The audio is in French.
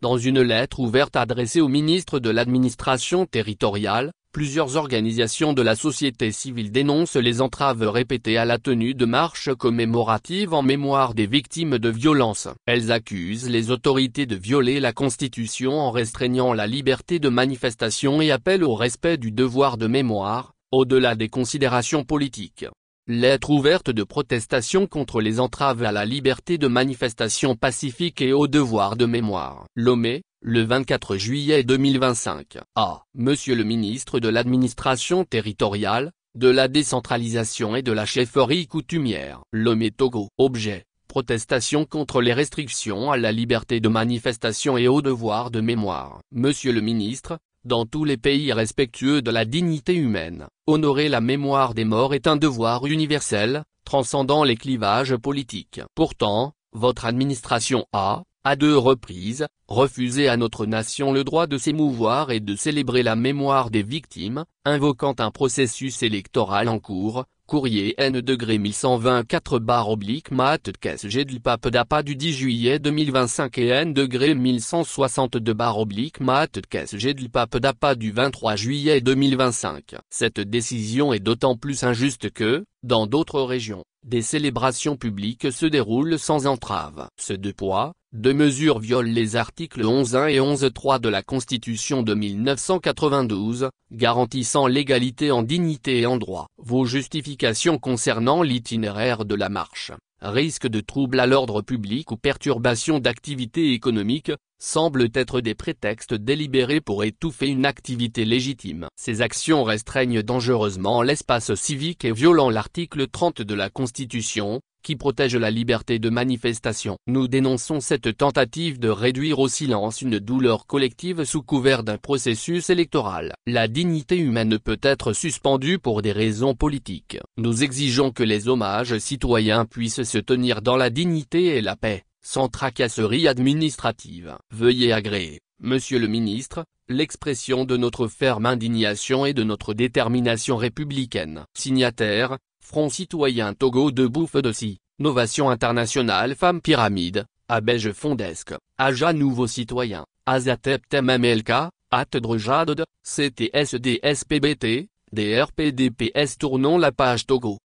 Dans une lettre ouverte adressée au ministre de l'Administration territoriale, plusieurs organisations de la société civile dénoncent les entraves répétées à la tenue de marches commémoratives en mémoire des victimes de violences. Elles accusent les autorités de violer la Constitution en restreignant la liberté de manifestation et appellent au respect du devoir de mémoire, au-delà des considérations politiques. Lettre ouverte de protestation contre les entraves à la liberté de manifestation pacifique et au devoir de mémoire. Lomé, le 24 juillet 2025. Monsieur le ministre de l'Administration territoriale, de la décentralisation et de la chefferie coutumière. Lomé, Togo. Objet: protestation contre les restrictions à la liberté de manifestation et au devoir de mémoire. Monsieur le ministre, dans tous les pays respectueux de la dignité humaine, honorer la mémoire des morts est un devoir universel, transcendant les clivages politiques. Pourtant, votre administration a, à 2 reprises, refusé à notre nation le droit de s'émouvoir et de célébrer la mémoire des victimes, invoquant un processus électoral en cours. Courrier N-1124/mat-G du pape d'APA du 10 juillet 2025 et N-1162/mat-G du pape d'APA du 23 juillet 2025. Cette décision est d'autant plus injuste que, dans d'autres régions, des célébrations publiques se déroulent sans entrave. Ce 2 poids, 2 mesures viole les articles 11.1 et 11.3 de la Constitution de 1992, garantissant l'égalité en dignité et en droit. Vos justifications concernant l'itinéraire de la marche, risque de trouble à l'ordre public ou perturbation d'activités économiques, semblent être des prétextes délibérés pour étouffer une activité légitime. Ces actions restreignent dangereusement l'espace civique et violant l'article 30 de la Constitution, qui protège la liberté de manifestation. Nous dénonçons cette tentative de réduire au silence une douleur collective sous couvert d'un processus électoral. La dignité humaine peut être suspendue pour des raisons politiques. Nous exigeons que les hommages citoyens puissent se tenir dans la dignité et la paix, sans tracasserie administrative. Veuillez agréer, Monsieur le ministre, l'expression de notre ferme indignation et de notre détermination républicaine. Signataire: Front citoyen Togo debout feu de si, Novation internationale Femmes Pyramide, Abège Fondesque, Aja Nouveau Citoyen, Azatep MMLK, Atedrejadod, CTSDSPBT, DRPDPS. Tournons la page Togo.